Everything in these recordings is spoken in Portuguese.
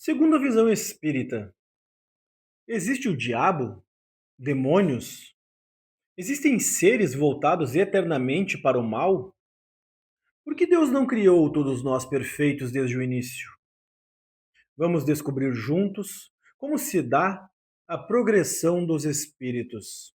Segundo a visão espírita, existe o diabo? Demônios? Existem seres voltados eternamente para o mal? Por que Deus não criou todos nós perfeitos desde o início? Vamos descobrir juntos como se dá a progressão dos espíritos.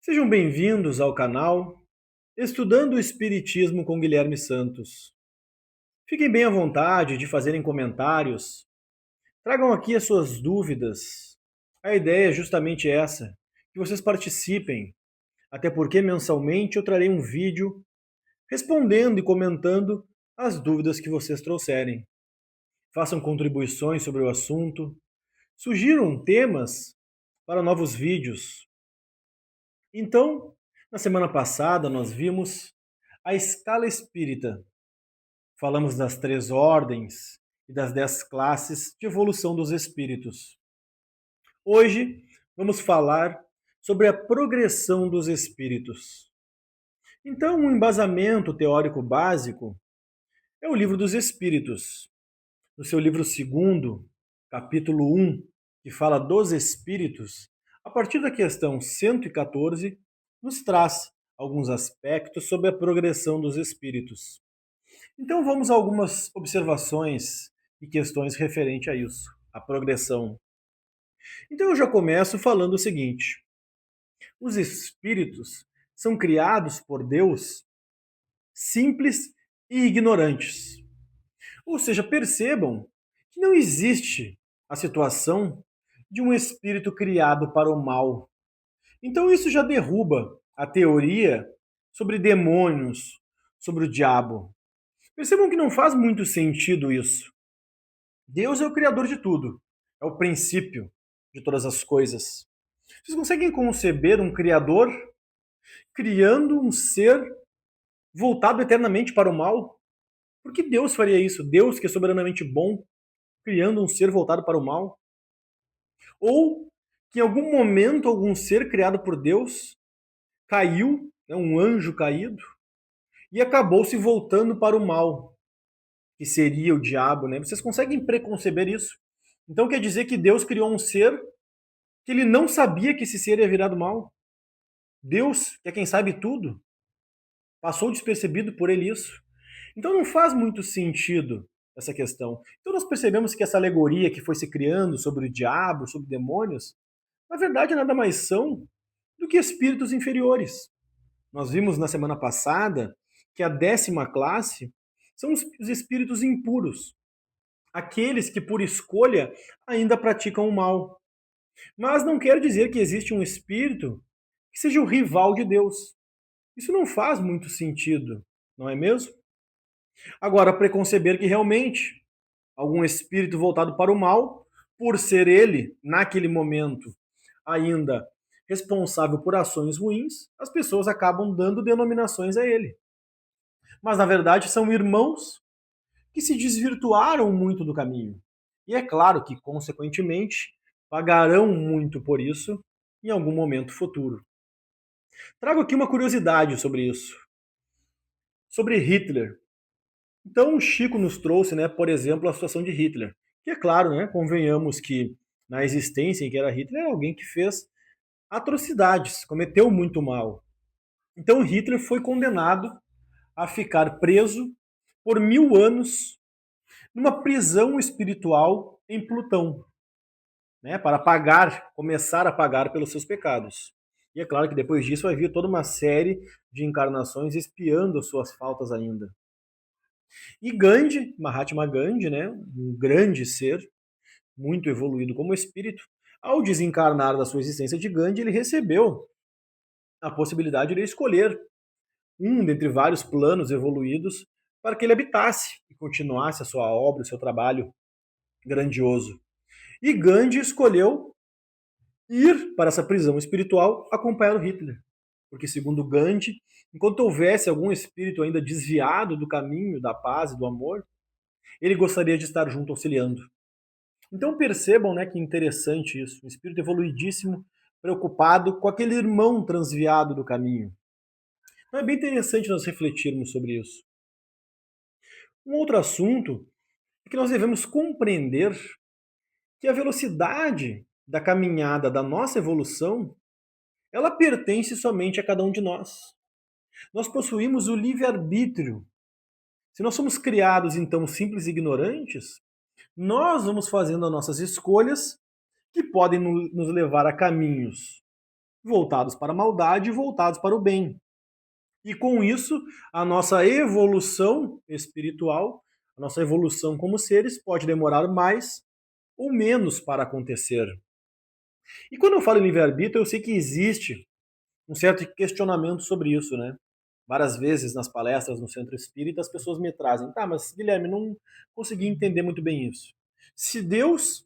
Sejam bem-vindos ao canal Estudando o Espiritismo com Guilherme Santos. Fiquem bem à vontade de fazerem comentários. Tragam aqui as suas dúvidas. A ideia é justamente essa, que vocês participem, até porque mensalmente eu trarei um vídeo respondendo e comentando as dúvidas que vocês trouxerem. Façam contribuições sobre o assunto, sugiram temas para novos vídeos. Então, na semana passada nós vimos a escala espírita. Falamos das 3 ordens e das 10 classes de evolução dos espíritos. Hoje vamos falar sobre a progressão dos espíritos. Então, um embasamento teórico básico é o Livro dos Espíritos. No seu livro segundo, capítulo 1, que fala dos espíritos, a partir da questão 114, nos traz alguns aspectos sobre a progressão dos espíritos. Então vamos a algumas observações e questões referente a isso, a progressão. Então eu já começo falando o seguinte: os espíritos são criados por Deus simples e ignorantes. Ou seja, percebam que não existe a situação de um espírito criado para o mal. Então isso já derruba a teoria sobre demônios, sobre o diabo. Percebam que não faz muito sentido isso. Deus é o criador de tudo, é o princípio de todas as coisas. Vocês conseguem conceber um criador criando um ser voltado eternamente para o mal? Por que Deus faria isso? Deus, que é soberanamente bom, criando um ser voltado para o mal? Ou que em algum momento algum ser criado por Deus caiu, né, um anjo caído, e acabou se voltando para o mal, que seria o diabo, né? Vocês conseguem preconceber isso? Então quer dizer que Deus criou um ser que ele não sabia que esse ser ia virar do mal? Deus, que é quem sabe tudo, passou despercebido por ele isso? Então não faz muito sentido essa questão. Então nós percebemos que essa alegoria que foi se criando sobre o diabo, sobre demônios, na verdade nada mais são do que espíritos inferiores. Nós vimos na semana passada que a 10ª classe são os espíritos impuros, aqueles que por escolha ainda praticam o mal. Mas não quer dizer que existe um espírito que seja o rival de Deus. Isso não faz muito sentido, não é mesmo? Agora, preconceber que realmente algum espírito voltado para o mal, por ser ele, naquele momento, ainda responsável por ações ruins, as pessoas acabam dando denominações a ele. Mas, na verdade, são irmãos que se desvirtuaram muito do caminho. E é claro que, consequentemente, pagarão muito por isso em algum momento futuro. Trago aqui uma curiosidade sobre isso. Sobre Hitler. Então, o Chico nos trouxe, né, por exemplo, a situação de Hitler. Que é claro, né, convenhamos que na existência em que era Hitler, era alguém que fez atrocidades, cometeu muito mal. Então, Hitler foi condenado a ficar preso por 1000 anos numa prisão espiritual em Plutão, né, para pagar, começar a pagar pelos seus pecados. E é claro que depois disso vai vir toda uma série de encarnações espiando as suas faltas ainda. E Gandhi, Mahatma Gandhi, né, um grande ser, muito evoluído como espírito, ao desencarnar da sua existência de Gandhi, ele recebeu a possibilidade de escolher um dentre vários planos evoluídos para que ele habitasse e continuasse a sua obra, o seu trabalho grandioso. E Gandhi escolheu ir para essa prisão espiritual acompanhar o Hitler. Porque, segundo Gandhi, enquanto houvesse algum espírito ainda desviado do caminho da paz e do amor, ele gostaria de estar junto auxiliando. Então percebam, né, que interessante isso. Um espírito evoluidíssimo, preocupado com aquele irmão transviado do caminho. Então é bem interessante nós refletirmos sobre isso. Um outro assunto é que nós devemos compreender que a velocidade da caminhada da nossa evolução, ela pertence somente a cada um de nós. Nós possuímos o livre-arbítrio. Se nós somos criados, então, simples e ignorantes, nós vamos fazendo as nossas escolhas que podem nos levar a caminhos voltados para a maldade e voltados para o bem. E com isso, a nossa evolução espiritual, a nossa evolução como seres, pode demorar mais ou menos para acontecer. E quando eu falo em livre-arbítrio, eu sei que existe um certo questionamento sobre isso, né? Várias vezes nas palestras no Centro Espírita as pessoas me trazem, tá, mas Guilherme, não consegui entender muito bem isso. Se Deus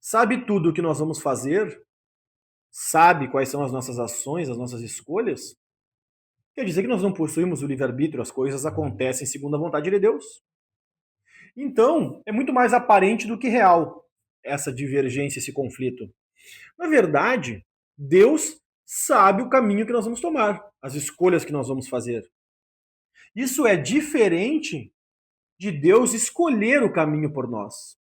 sabe tudo o que nós vamos fazer, sabe quais são as nossas ações, as nossas escolhas, quer dizer que nós não possuímos o livre-arbítrio, as coisas acontecem segundo a vontade de Deus. Então, é muito mais aparente do que real essa divergência, esse conflito. Na verdade, Deus sabe o caminho que nós vamos tomar, as escolhas que nós vamos fazer. Isso é diferente de Deus escolher o caminho por nós.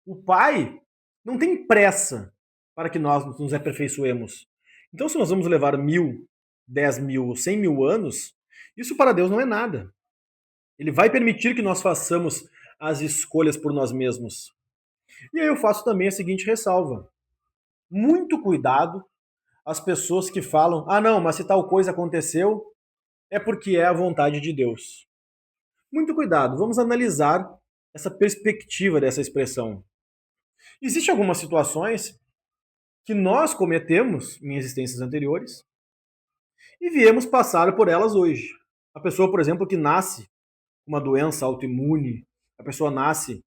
O Pai não tem pressa para que nós nos aperfeiçoemos. Então, se nós vamos levar 1.000, 10.000, 100.000 anos, isso para Deus não é nada. Ele vai permitir que nós façamos as escolhas por nós mesmos. E aí eu faço também a seguinte ressalva. Muito cuidado as pessoas que falam, ah não, mas se tal coisa aconteceu, é porque é a vontade de Deus. Muito cuidado, vamos analisar essa perspectiva dessa expressão. Existem algumas situações que nós cometemos em existências anteriores e viemos passar por elas hoje. A pessoa, por exemplo, que nasce com uma doença autoimune, a pessoa nasce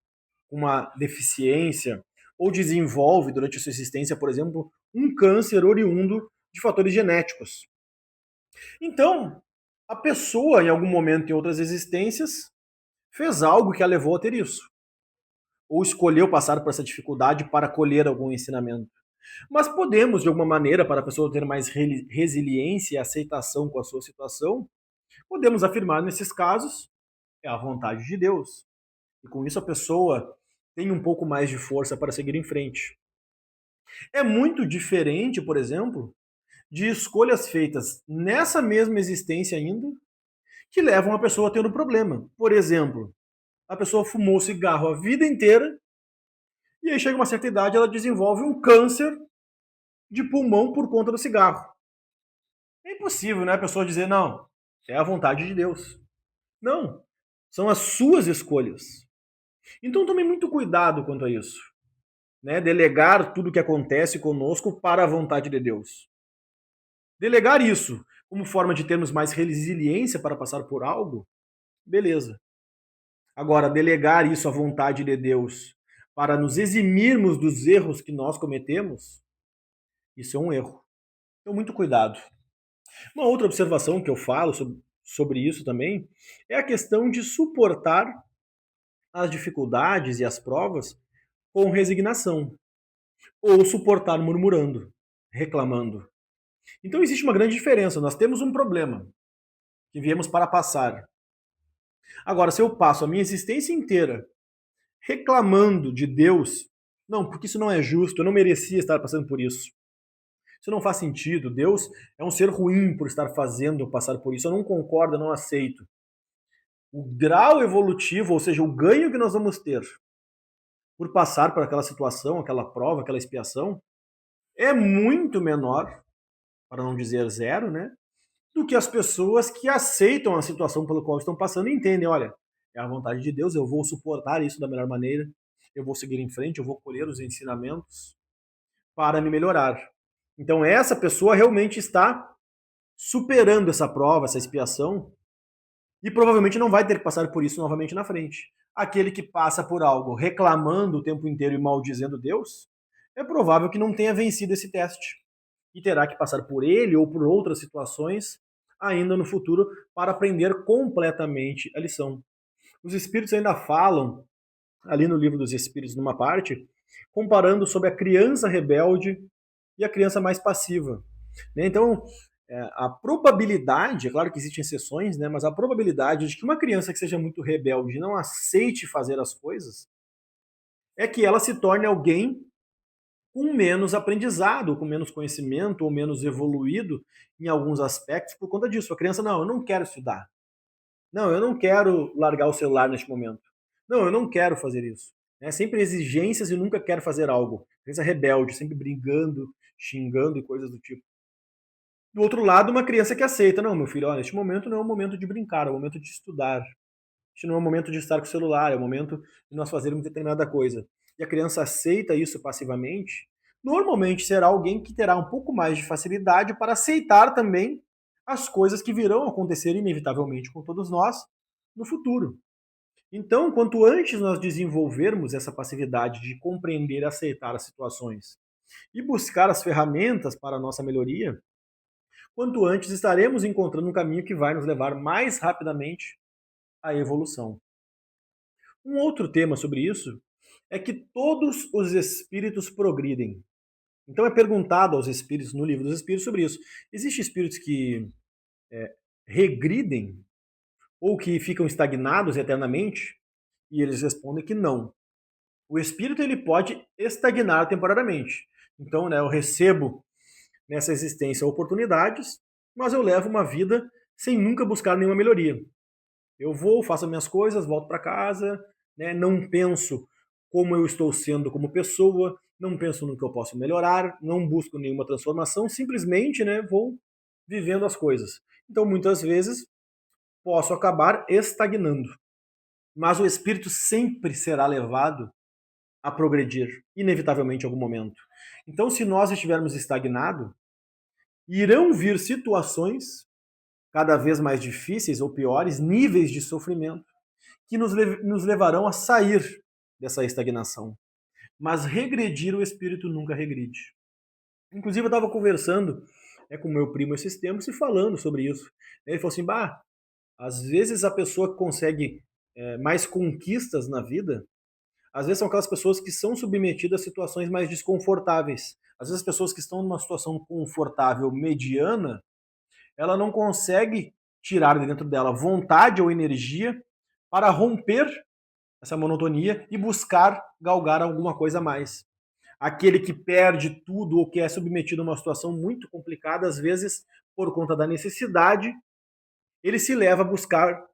com uma deficiência ou desenvolve durante a sua existência, por exemplo, um câncer oriundo de fatores genéticos. Então, a pessoa, em algum momento em outras existências, fez algo que a levou a ter isso. Ou escolheu passar por essa dificuldade para colher algum ensinamento. Mas podemos, de alguma maneira, para a pessoa ter mais resiliência e aceitação com a sua situação, podemos afirmar nesses casos, é a vontade de Deus. E com isso a pessoa tem um pouco mais de força para seguir em frente. É muito diferente, por exemplo, de escolhas feitas nessa mesma existência ainda, que levam a pessoa a ter um problema. Por exemplo, a pessoa fumou cigarro a vida inteira e aí chega uma certa idade ela desenvolve um câncer de pulmão por conta do cigarro. É impossível, né, a pessoa dizer, não, é a vontade de Deus. Não, são as suas escolhas. Então tome muito cuidado quanto a isso. Né? Delegar tudo o que acontece conosco para a vontade de Deus. Delegar isso como forma de termos mais resiliência para passar por algo, beleza. Agora, delegar isso à vontade de Deus para nos eximirmos dos erros que nós cometemos, isso é um erro. Então, muito cuidado. Uma outra observação que eu falo sobre isso também é a questão de suportar as dificuldades e as provas com resignação, ou suportar murmurando, reclamando. Então existe uma grande diferença. Nós temos um problema que viemos para passar. Agora, se eu passo a minha existência inteira reclamando de Deus, não, porque isso não é justo, eu não merecia estar passando por isso. Isso não faz sentido. Deus é um ser ruim por estar fazendo eu passar por isso. Eu não concordo, eu não aceito. O grau evolutivo, ou seja, o ganho que nós vamos ter por passar por aquela situação, aquela prova, aquela expiação, é muito menor, para não dizer zero, né? Do que as pessoas que aceitam a situação pela qual estão passando e entendem, olha, é a vontade de Deus, eu vou suportar isso da melhor maneira, eu vou seguir em frente, eu vou colher os ensinamentos para me melhorar. Então essa pessoa realmente está superando essa prova, essa expiação, e provavelmente não vai ter que passar por isso novamente na frente. Aquele que passa por algo reclamando o tempo inteiro e maldizendo Deus, é provável que não tenha vencido esse teste e terá que passar por ele ou por outras situações ainda no futuro para aprender completamente a lição. Os espíritos ainda falam ali no Livro dos Espíritos, numa parte, comparando sobre a criança rebelde e a criança mais passiva. Né? Então, a probabilidade, é claro que existem exceções, né, mas a probabilidade de que uma criança que seja muito rebelde não aceite fazer as coisas é que ela se torne alguém com menos aprendizado, com menos conhecimento ou menos evoluído em alguns aspectos por conta disso. A criança, não, eu não quero estudar. Não, eu não quero largar o celular neste momento. Não, eu não quero fazer isso. É sempre exigências e nunca quero fazer algo. Criança rebelde, sempre brigando, xingando e coisas do tipo. Do outro lado, uma criança que aceita. Não, meu filho, olha, neste momento não é o momento de brincar, é o momento de estudar. Este não é o momento de estar com o celular, é o momento de nós fazermos determinada coisa. E a criança aceita isso passivamente, normalmente será alguém que terá um pouco mais de facilidade para aceitar também as coisas que virão acontecer inevitavelmente com todos nós no futuro. Então, quanto antes nós desenvolvermos essa passividade de compreender e aceitar as situações e buscar as ferramentas para a nossa melhoria, quanto antes estaremos encontrando um caminho que vai nos levar mais rapidamente à evolução. Um outro tema sobre isso é que todos os espíritos progridem. Então é perguntado aos espíritos no livro dos espíritos sobre isso. Existem espíritos que regridem ou que ficam estagnados eternamente? E eles respondem que não. O espírito ele pode estagnar temporariamente. Então, né, eu recebo nessa existência oportunidades, mas eu levo uma vida sem nunca buscar nenhuma melhoria. Eu vou, faço as minhas coisas, volto para casa, né, não penso como eu estou sendo como pessoa, não penso no que eu posso melhorar, não busco nenhuma transformação, simplesmente, né, vou vivendo as coisas. Então, muitas vezes, posso acabar estagnando. Mas o espírito sempre será levado a progredir, inevitavelmente em algum momento. Então, se nós estivermos estagnados, irão vir situações cada vez mais difíceis ou piores, níveis de sofrimento, que nos levarão a sair dessa estagnação. Mas regredir, o espírito nunca regride. Inclusive, eu estava conversando com meu primo esses tempos e falando sobre isso. Ele falou assim: bah, às vezes a pessoa que consegue mais conquistas na vida, às vezes são aquelas pessoas que são submetidas a situações mais desconfortáveis. Às vezes as pessoas que estão numa situação confortável mediana, ela não consegue tirar de dentro dela vontade ou energia para romper essa monotonia e buscar galgar alguma coisa a mais. Aquele que perde tudo ou que é submetido a uma situação muito complicada, às vezes, por conta da necessidade, ele se leva a buscar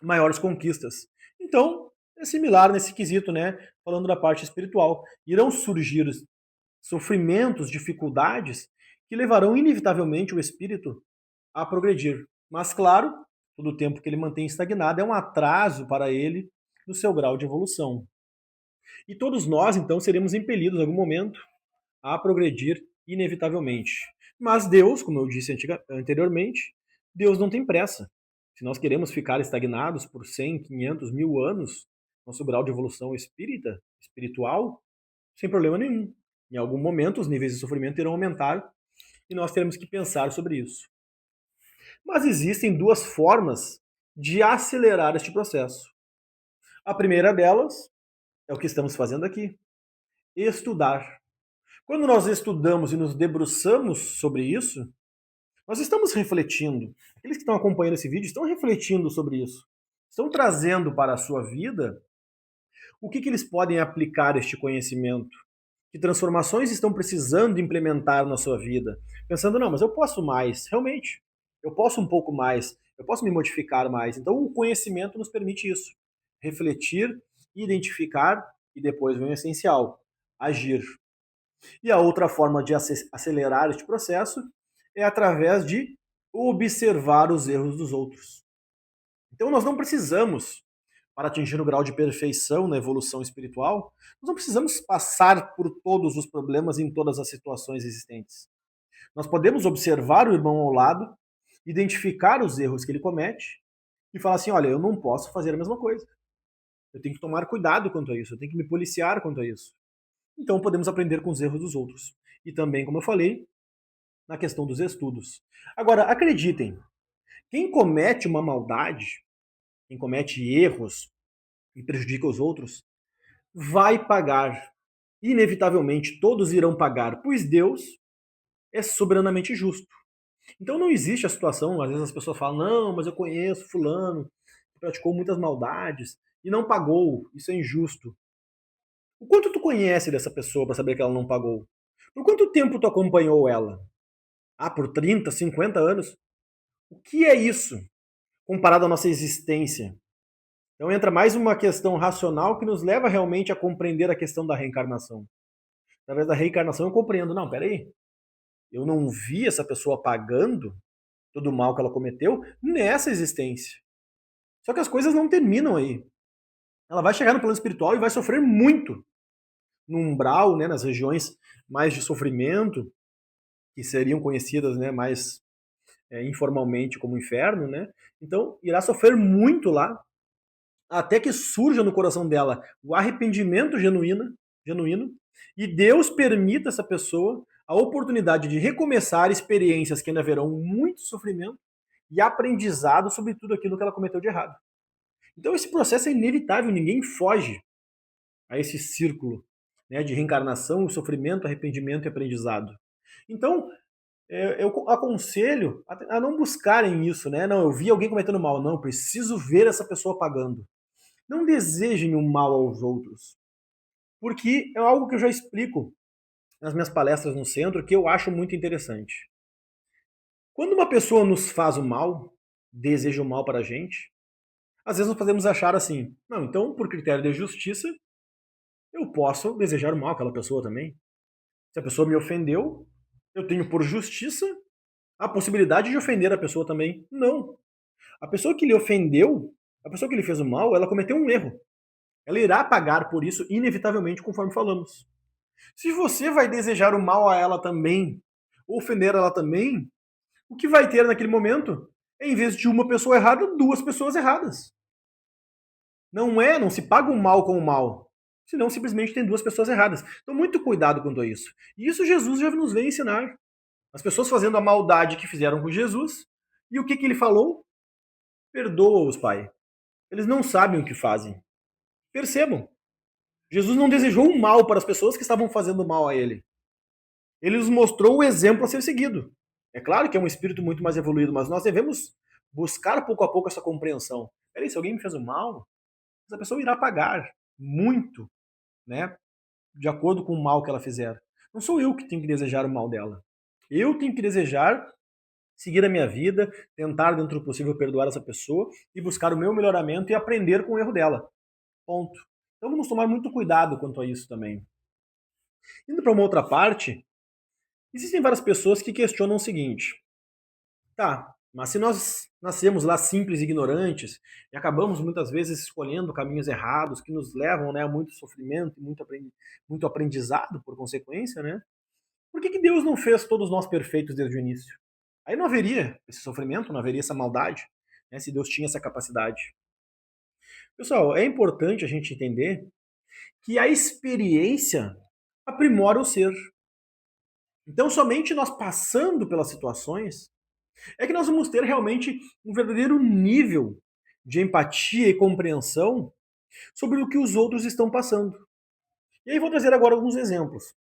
maiores conquistas. Então, é similar nesse quesito, né? Falando da parte espiritual. Irão surgir sofrimentos, dificuldades que levarão inevitavelmente o espírito a progredir. Mas, claro, todo o tempo que ele mantém estagnado é um atraso para ele no seu grau de evolução. E todos nós, então, seremos impelidos em algum momento a progredir inevitavelmente. Mas Deus, como eu disse anteriormente, Deus não tem pressa. Se nós queremos ficar estagnados por 100, 500, 1000 anos, nosso grau de evolução espiritual, sem problema nenhum. Em algum momento, os níveis de sofrimento irão aumentar e nós teremos que pensar sobre isso. Mas existem duas formas de acelerar este processo. A primeira delas é o que estamos fazendo aqui: estudar. Quando nós estudamos e nos debruçamos sobre isso, nós estamos refletindo. Aqueles que estão acompanhando esse vídeo estão refletindo sobre isso. Estão trazendo para a sua vida o que eles podem aplicar este conhecimento. Que transformações estão precisando implementar na sua vida. Pensando, não, mas eu posso mais. Realmente, eu posso um pouco mais. Eu posso me modificar mais. Então, o conhecimento nos permite isso. Refletir, identificar e depois vem o essencial: agir. E a outra forma de acelerar este processo é através de observar os erros dos outros. Então nós não precisamos, para atingir o grau de perfeição na evolução espiritual, nós não precisamos passar por todos os problemas em todas as situações existentes. Nós podemos observar o irmão ao lado, identificar os erros que ele comete e falar assim: olha, eu não posso fazer a mesma coisa. Eu tenho que tomar cuidado quanto a isso, eu tenho que me policiar quanto a isso. Então podemos aprender com os erros dos outros. E também, como eu falei, na questão dos estudos. Agora, acreditem, quem comete uma maldade, quem comete erros e prejudica os outros, vai pagar. Inevitavelmente, todos irão pagar, pois Deus é soberanamente justo. Então não existe a situação, às vezes as pessoas falam, não, mas eu conheço fulano, que praticou muitas maldades e não pagou, isso é injusto. O quanto tu conhece dessa pessoa para saber que ela não pagou? Por quanto tempo tu acompanhou ela? Ah, por 30, 50 anos? O que é isso comparado à nossa existência? Então entra mais uma questão racional que nos leva realmente a compreender a questão da reencarnação. Através da reencarnação eu compreendo, não, peraí, eu não vi essa pessoa pagando todo o mal que ela cometeu nessa existência. Só que as coisas não terminam aí. Ela vai chegar no plano espiritual e vai sofrer muito no umbral, né, nas regiões mais de sofrimento, que seriam conhecidas, né, mais informalmente como inferno, né? Então irá sofrer muito lá, até que surja no coração dela o arrependimento genuíno, e Deus permita essa pessoa a oportunidade de recomeçar experiências que ainda verão muito sofrimento e aprendizado sobre tudo aquilo que ela cometeu de errado. Então esse processo é inevitável, ninguém foge a esse círculo, né, de reencarnação, sofrimento, arrependimento e aprendizado. Então, eu aconselho a não buscarem isso, né? Não, eu vi alguém cometendo mal, não, preciso ver essa pessoa pagando. Não desejem o mal aos outros, porque é algo que eu já explico nas minhas palestras no centro, que eu acho muito interessante. Quando uma pessoa nos faz o mal, deseja o mal para a gente, às vezes nós podemos achar assim, não, então por critério de justiça, eu posso desejar o mal àquela pessoa também. Se a pessoa me ofendeu, eu tenho por justiça a possibilidade de ofender a pessoa também. Não. A pessoa que lhe ofendeu, a pessoa que lhe fez o mal, ela cometeu um erro. Ela irá pagar por isso, inevitavelmente, conforme falamos. Se você vai desejar o mal a ela também, ofender ela também, o que vai ter naquele momento é, em vez de uma pessoa errada, duas pessoas erradas. Não se paga o mal com o mal. Senão simplesmente tem duas pessoas erradas. Então, muito cuidado quanto a isso. E isso Jesus já nos veio ensinar. As pessoas fazendo a maldade que fizeram com Jesus. E o que, que ele falou? Perdoa-os, Pai. Eles não sabem o que fazem. Percebam. Jesus não desejou o mal para as pessoas que estavam fazendo mal a ele. Ele nos mostrou o exemplo a ser seguido. É claro que é um espírito muito mais evoluído, mas nós devemos buscar pouco a pouco essa compreensão. Peraí, se alguém me fez o mal, essa pessoa irá pagar muito, né? De acordo com o mal que ela fizer. Não sou eu que tenho que desejar o mal dela. Eu tenho que desejar seguir a minha vida, tentar dentro do possível perdoar essa pessoa e buscar o meu melhoramento e aprender com o erro dela. Ponto. Então vamos tomar muito cuidado quanto a isso também. Indo para uma outra parte, existem várias pessoas que questionam o seguinte: tá, mas se nós nascemos lá simples e ignorantes e acabamos muitas vezes escolhendo caminhos errados que nos levam, né, a muito sofrimento e muito aprendizado por consequência, né? Por que, que Deus não fez todos nós perfeitos desde o início? Aí não haveria esse sofrimento, não haveria essa maldade, né, se Deus tinha essa capacidade. Pessoal, é importante a gente entender que a experiência aprimora o ser. Então, somente nós passando pelas situações é que nós vamos ter realmente um verdadeiro nível de empatia e compreensão sobre o que os outros estão passando. E aí vou trazer agora alguns exemplos.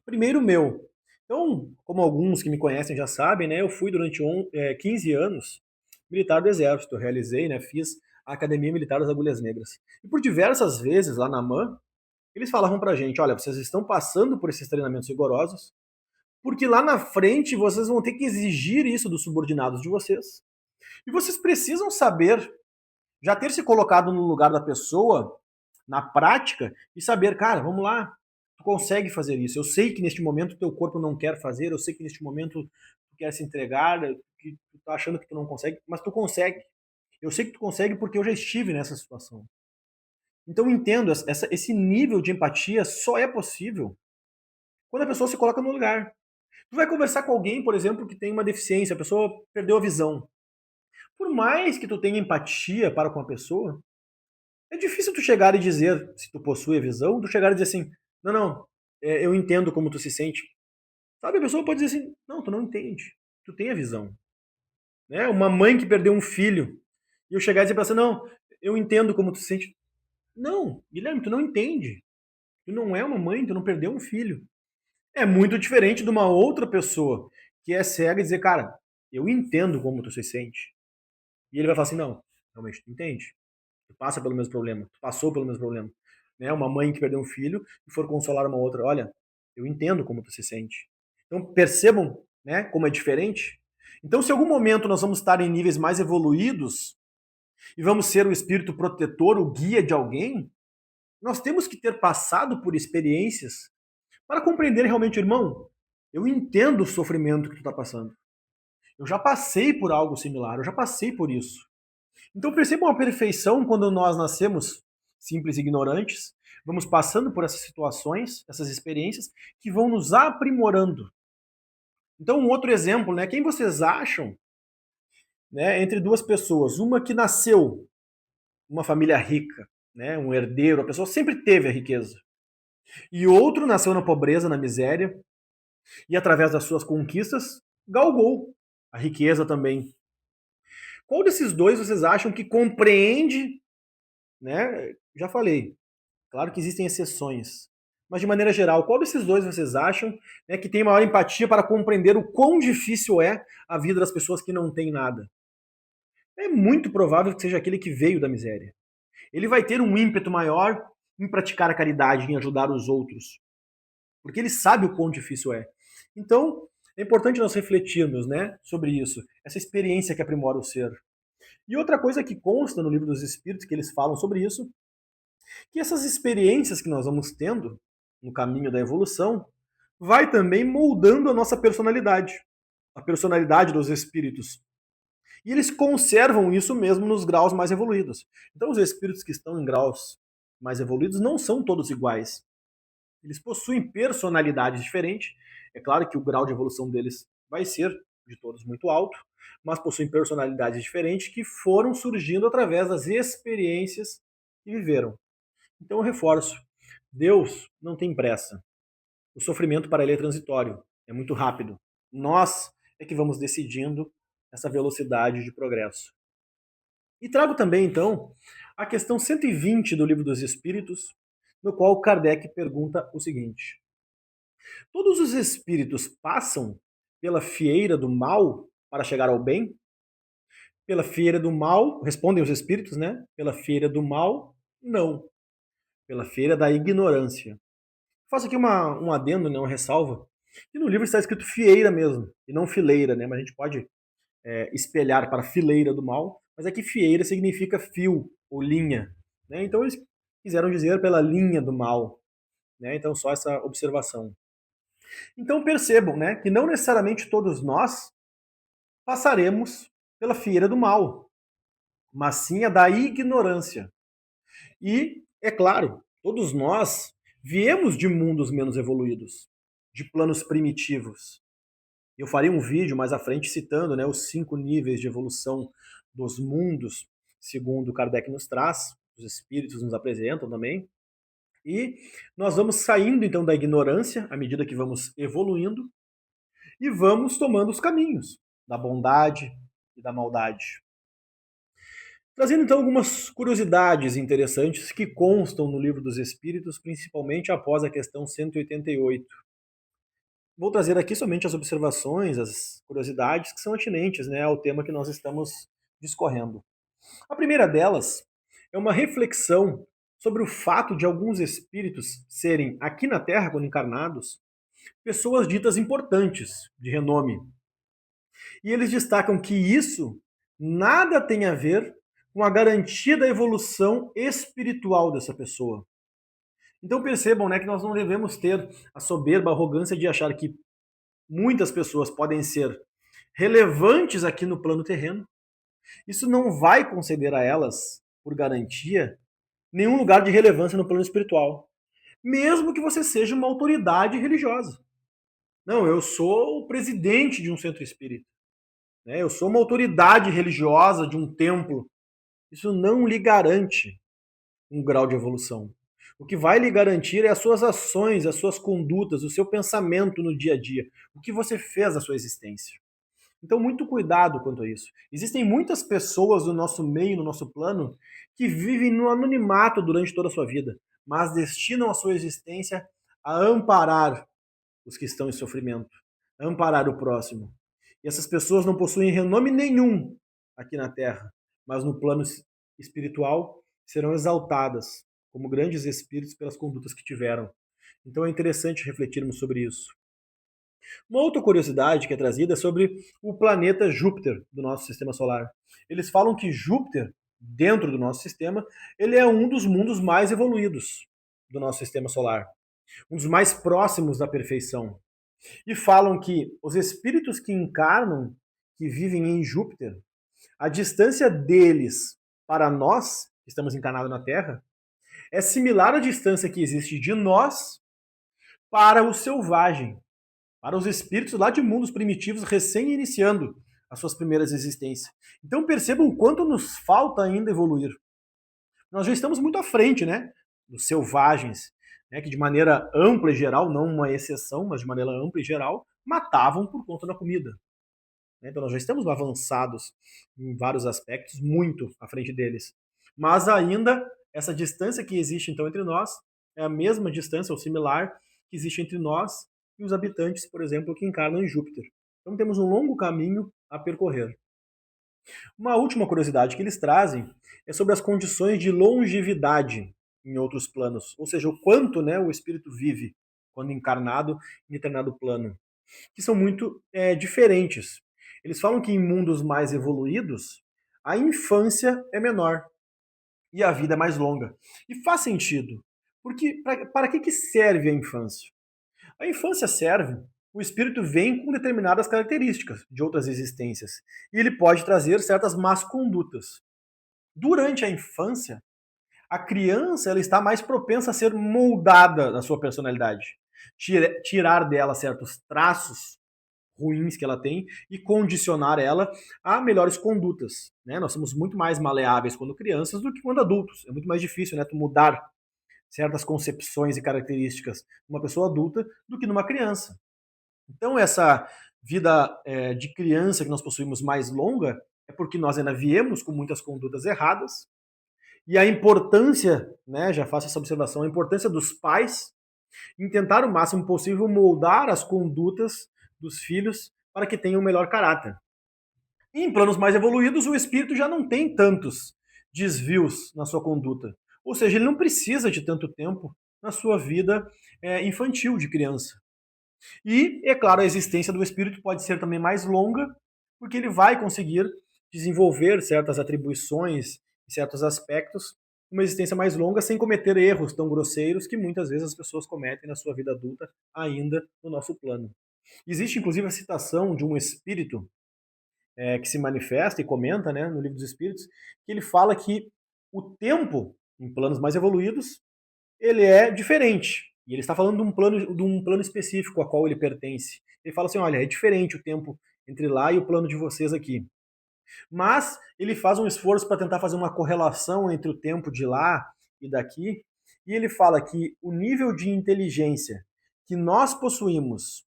Primeiro, o meu. Então, como alguns que me conhecem já sabem, né, eu fui durante 15 anos militar do Exército. Eu realizei, né, fiz a Academia Militar das Agulhas Negras. E por diversas vezes lá na AMAN, eles falavam pra gente, olha, vocês estão passando por esses treinamentos rigorosos, porque lá na frente vocês vão ter que exigir isso dos subordinados de vocês. E vocês precisam saber, já ter se colocado no lugar da pessoa, na prática, e saber, cara, vamos lá, tu consegue fazer isso. Eu sei que neste momento teu corpo não quer fazer, eu sei que neste momento tu quer se entregar, que tu tá achando que tu não consegue, mas tu consegue. Eu sei que tu consegue porque eu já estive nessa situação. Então eu entendo, esse nível de empatia só é possível quando a pessoa se coloca no lugar. Tu vai conversar com alguém, por exemplo, que tem uma deficiência, a pessoa perdeu a visão. Por mais que tu tenha empatia para com a pessoa, é difícil tu chegar e dizer, se tu possui a visão, tu chegar e dizer assim, não, eu entendo como tu se sente. Sabe, a pessoa pode dizer assim, não, tu não entende, tu tem a visão. Né? Uma mãe que perdeu um filho, e eu chegar e dizer pra ela assim, não, eu entendo como tu se sente. Não, Guilherme, tu não entende. Tu não é uma mãe, tu não perdeu um filho. É muito diferente de uma outra pessoa que é cega e dizer, cara, eu entendo como tu se sente. E ele vai falar assim, não, realmente tu entende. Tu passa pelo mesmo problema, tu passou pelo mesmo problema. Né? Uma mãe que perdeu um filho e for consolar uma outra, olha, eu entendo como tu se sente. Então percebam, né, como é diferente. Então se em algum momento nós vamos estar em níveis mais evoluídos e vamos ser o espírito protetor, o guia de alguém, nós temos que ter passado por experiências para compreender realmente, irmão, eu entendo o sofrimento que tu está passando. Eu já passei por algo similar, eu já passei por isso. Então percebam a perfeição quando nós nascemos simples e ignorantes, vamos passando por essas situações, essas experiências que vão nos aprimorando. Então um outro exemplo, né? Quem vocês acham, né, entre duas pessoas, uma que nasceu numa família rica, né, um herdeiro, a pessoa sempre teve a riqueza, e outro nasceu na pobreza, na miséria, e através das suas conquistas galgou a riqueza também. Qual desses dois vocês acham que compreende, né? Já falei, claro que existem exceções, mas de maneira geral, qual desses dois vocês acham, né, que tem maior empatia para compreender o quão difícil é a vida das pessoas que não têm nada? É muito provável que seja aquele que veio da miséria. Ele vai ter um ímpeto maior em praticar a caridade, em ajudar os outros, porque ele sabe o quão difícil é. Então, é importante nós refletirmos, né, sobre isso, essa experiência que aprimora o ser. E outra coisa que consta no livro dos Espíritos, que eles falam sobre isso, que essas experiências que nós vamos tendo no caminho da evolução vai também moldando a nossa personalidade, a personalidade dos espíritos. E eles conservam isso mesmo nos graus mais evoluídos. Então, os espíritos que estão em graus mais evoluídos não são todos iguais. Eles possuem personalidades diferentes. É claro que o grau de evolução deles vai ser, de todos, muito alto, mas possuem personalidades diferentes que foram surgindo através das experiências que viveram. Então eu reforço: Deus não tem pressa. O sofrimento para ele é transitório, é muito rápido. Nós é que vamos decidindo essa velocidade de progresso. E trago também, então, a questão 120 do Livro dos Espíritos, no qual Kardec pergunta o seguinte: todos os espíritos passam pela fieira do mal para chegar ao bem? Pela fieira do mal, respondem os espíritos, né? Pela fieira do mal, não. Pela fieira da ignorância. Faço aqui um adendo, né, uma ressalva, que no livro está escrito fieira mesmo, e não fileira, né? Mas a gente pode espelhar para fileira do mal, mas aqui fieira significa fio ou linha, né? Então eles quiseram dizer pela linha do mal, né? Então só essa observação. Então percebam, né, que não necessariamente todos nós passaremos pela fieira do mal, mas sim a da ignorância. E, é claro, todos nós viemos de mundos menos evoluídos, de planos primitivos. Eu farei um vídeo mais à frente citando, né, os 5 níveis de evolução dos mundos, segundo Kardec nos traz, os espíritos nos apresentam também. E nós vamos saindo então da ignorância à medida que vamos evoluindo e vamos tomando os caminhos da bondade e da maldade. Trazendo então algumas curiosidades interessantes que constam no Livro dos Espíritos, principalmente após a questão 188. Vou trazer aqui somente as observações, as curiosidades que são atinentes, né, ao tema que nós estamos discorrendo. A primeira delas é uma reflexão sobre o fato de alguns espíritos serem, aqui na Terra, quando encarnados, pessoas ditas importantes, de renome. E eles destacam que isso nada tem a ver com a garantia da evolução espiritual dessa pessoa. Então percebam, né, que nós não devemos ter a soberba, a arrogância de achar que muitas pessoas podem ser relevantes aqui no plano terreno. Isso não vai conceder a elas, por garantia, nenhum lugar de relevância no plano espiritual. Mesmo que você seja uma autoridade religiosa. Não, eu sou o presidente de um centro espírita. Né? Eu sou uma autoridade religiosa de um templo. Isso não lhe garante um grau de evolução. O que vai lhe garantir é as suas ações, as suas condutas, o seu pensamento no dia a dia, o que você fez na sua existência. Então, muito cuidado quanto a isso. Existem muitas pessoas no nosso meio, no nosso plano, que vivem no anonimato durante toda a sua vida, mas destinam a sua existência a amparar os que estão em sofrimento, a amparar o próximo. E essas pessoas não possuem renome nenhum aqui na Terra, mas no plano espiritual serão exaltadas como grandes espíritos pelas condutas que tiveram. Então é interessante refletirmos sobre isso. Uma outra curiosidade que é trazida é sobre o planeta Júpiter do nosso sistema solar. Eles falam que Júpiter, dentro do nosso sistema, ele é um dos mundos mais evoluídos do nosso sistema solar, um dos mais próximos da perfeição. E falam que os espíritos que encarnam, que vivem em Júpiter, a distância deles para nós, que estamos encarnados na Terra, é similar à distância que existe de nós para o selvagem, para os espíritos lá de mundos primitivos recém-iniciando as suas primeiras existências. Então percebam o quanto nos falta ainda evoluir. Nós já estamos muito à frente, né, dos selvagens, né, que de maneira ampla e geral, não uma exceção, mas de maneira ampla e geral, matavam por conta da comida. Então nós já estamos avançados em vários aspectos, muito à frente deles. Mas ainda essa distância que existe então entre nós é a mesma distância ou similar que existe entre nós e os habitantes, por exemplo, que encarnam em Júpiter. Então temos um longo caminho a percorrer. Uma última curiosidade que eles trazem é sobre as condições de longevidade em outros planos, ou seja, o quanto, né, o espírito vive quando encarnado em determinado plano, que são muito diferentes. Eles falam que em mundos mais evoluídos, a infância é menor e a vida é mais longa. E faz sentido, porque para que serve a infância? A infância serve, o espírito vem com determinadas características de outras existências, e ele pode trazer certas más condutas. Durante a infância, a criança ela está mais propensa a ser moldada na sua personalidade, tirar dela certos traços ruins que ela tem e condicionar ela a melhores condutas. Né? Nós somos muito mais maleáveis quando crianças do que quando adultos. É muito mais difícil, né, tu mudar certas concepções e características numa pessoa adulta do que numa criança. Então essa vida de criança que nós possuímos mais longa é porque nós ainda viemos com muitas condutas erradas e a importância, né, já faço essa observação, a importância dos pais em tentar o máximo possível moldar as condutas dos filhos para que tenham um melhor caráter. E em planos mais evoluídos, o espírito já não tem tantos desvios na sua conduta. Ou seja, ele não precisa de tanto tempo na sua vida infantil de criança. E, é claro, a existência do espírito pode ser também mais longa, porque ele vai conseguir desenvolver certas atribuições, certos aspectos, uma existência mais longa, sem cometer erros tão grosseiros que muitas vezes as pessoas cometem na sua vida adulta, ainda no nosso plano. Existe, inclusive, a citação de um espírito que se manifesta e comenta, né, no Livro dos Espíritos, que ele fala que o tempo, em planos mais evoluídos, ele é diferente. E ele está falando de um plano específico a qual ele pertence. Ele fala assim, olha, é diferente o tempo entre lá e o plano de vocês aqui. Mas ele faz um esforço para tentar fazer uma correlação entre o tempo de lá e daqui, e ele fala que o nível de inteligência que nós possuímos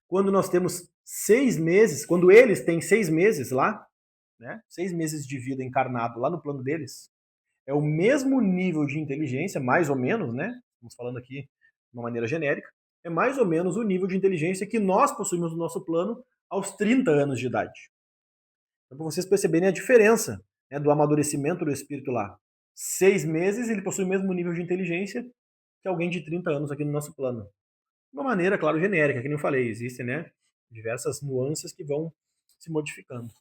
quando nós temos 6 meses, quando eles têm 6 meses lá, né, 6 meses de vida encarnado lá no plano deles, é o mesmo nível de inteligência, mais ou menos, né? Estamos falando aqui de uma maneira genérica, é mais ou menos o nível de inteligência que nós possuímos no nosso plano aos 30 anos de idade. Então, para vocês perceberem a diferença, né, do amadurecimento do espírito lá. 6 meses, ele possui o mesmo nível de inteligência que alguém de 30 anos aqui no nosso plano. De uma maneira, claro, genérica, que nem eu falei, existem, né, diversas nuances que vão se modificando.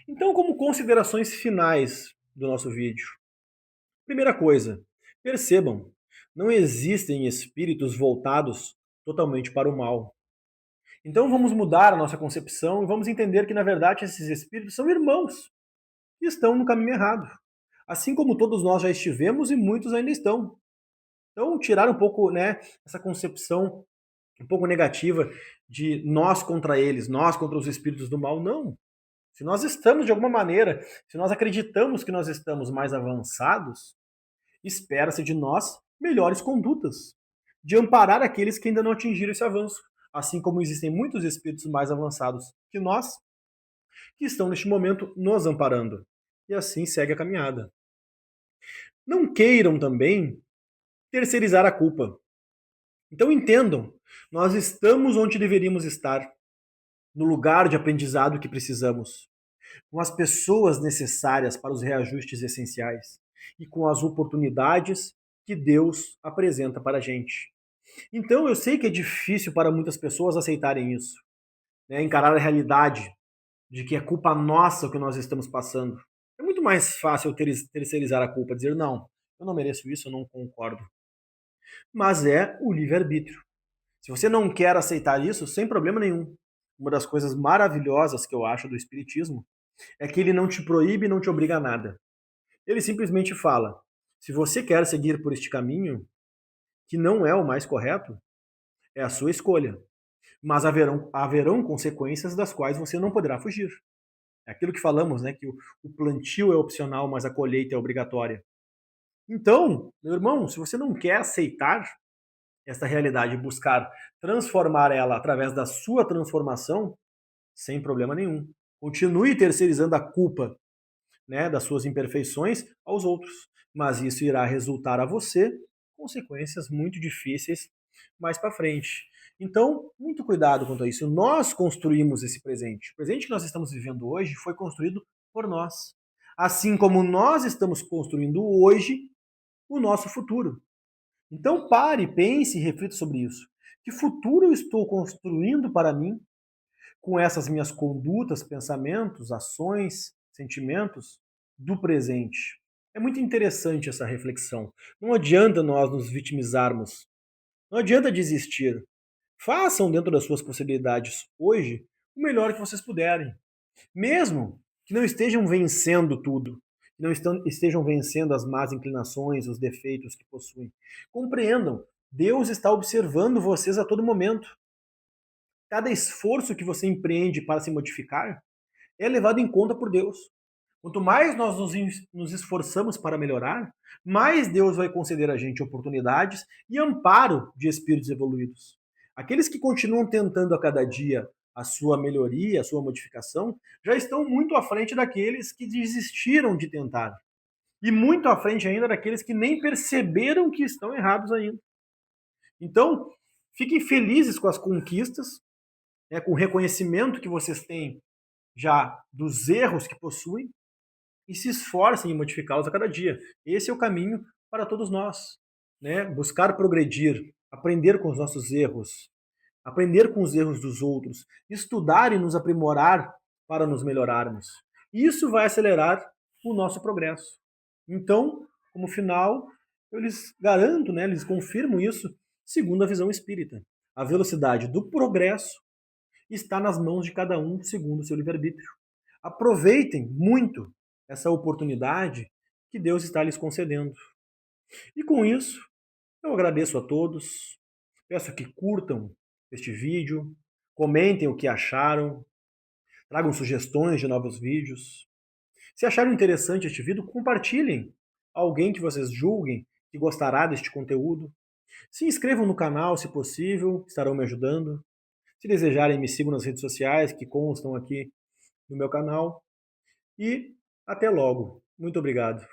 Então, como considerações finais do nosso vídeo, primeira coisa, percebam, não existem espíritos voltados totalmente para o mal. Então vamos mudar a nossa concepção e vamos entender que, na verdade, esses espíritos são irmãos que estão no caminho errado. Assim como todos nós já estivemos e muitos ainda estão. Então, tirar um pouco, né, essa concepção um pouco negativa de nós contra eles, nós contra os espíritos do mal, não. Se nós estamos de alguma maneira, se nós acreditamos que nós estamos mais avançados, espera-se de nós melhores condutas, de amparar aqueles que ainda não atingiram esse avanço. assim como existem muitos espíritos mais avançados que nós, que estão neste momento nos amparando. E assim segue a caminhada. Não queiram também terceirizar a culpa. Então entendam, nós estamos onde deveríamos estar, no lugar de aprendizado que precisamos, com as pessoas necessárias para os reajustes essenciais e com as oportunidades que Deus apresenta para a gente. Então eu sei que é difícil para muitas pessoas aceitarem isso, né? Encarar a realidade de que é culpa nossa o que nós estamos passando. É muito mais fácil terceirizar a culpa, dizer não, eu não mereço isso, eu não concordo. Mas é o livre-arbítrio. Se você não quer aceitar isso, sem problema nenhum. Uma das coisas maravilhosas que eu acho do Espiritismo é que ele não te proíbe e não te obriga a nada. Ele simplesmente fala: se você quer seguir por este caminho, que não é o mais correto, é a sua escolha. Mas haverão consequências das quais você não poderá fugir. É aquilo que falamos, né? Que o plantio é opcional, mas a colheita é obrigatória. Então, meu irmão, se você não quer aceitar essa realidade e buscar transformar ela através da sua transformação, sem problema nenhum. Continue terceirizando a culpa, né, das suas imperfeições aos outros, mas isso irá resultar a você consequências muito difíceis mais para frente. Então, muito cuidado quanto a isso. Nós construímos esse presente. O presente que nós estamos vivendo hoje foi construído por nós. Assim como nós estamos construindo hoje o nosso futuro. Então pare, pense e reflita sobre isso. Que futuro eu estou construindo para mim com essas minhas condutas, pensamentos, ações, sentimentos do presente? É muito interessante essa reflexão. Não adianta nós nos vitimizarmos. Não adianta desistir. Façam dentro das suas possibilidades hoje o melhor que vocês puderem. Mesmo que não estejam vencendo tudo, que não estejam vencendo as más inclinações, os defeitos que possuem. Compreendam, Deus está observando vocês a todo momento. Cada esforço que você empreende para se modificar é levado em conta por Deus. Quanto mais nós nos esforçamos para melhorar, mais Deus vai conceder a gente oportunidades e amparo de espíritos evoluídos. Aqueles que continuam tentando a cada dia a sua melhoria, a sua modificação, já estão muito à frente daqueles que desistiram de tentar. E muito à frente ainda daqueles que nem perceberam que estão errados ainda. Então, fiquem felizes com as conquistas, né, com o reconhecimento que vocês têm já dos erros que possuem, e se esforcem em modificá-los a cada dia. Esse é o caminho para todos nós, né? Buscar progredir, aprender com os nossos erros, aprender com os erros dos outros, estudar e nos aprimorar para nos melhorarmos. Isso vai acelerar o nosso progresso. Então, como final, eu lhes garanto, né, lhes confirmo isso, segundo a visão espírita. A velocidade do progresso está nas mãos de cada um, segundo o seu livre-arbítrio. Aproveitem muito essa oportunidade que Deus está lhes concedendo. E com isso, eu agradeço a todos, peço que curtam este vídeo, comentem o que acharam, tragam sugestões de novos vídeos. Se acharam interessante este vídeo, compartilhem a alguém que vocês julguem que gostará deste conteúdo. Se inscrevam no canal, se possível, estarão me ajudando. Se desejarem, me sigam nas redes sociais que constam aqui no meu canal. E até logo. Muito obrigado.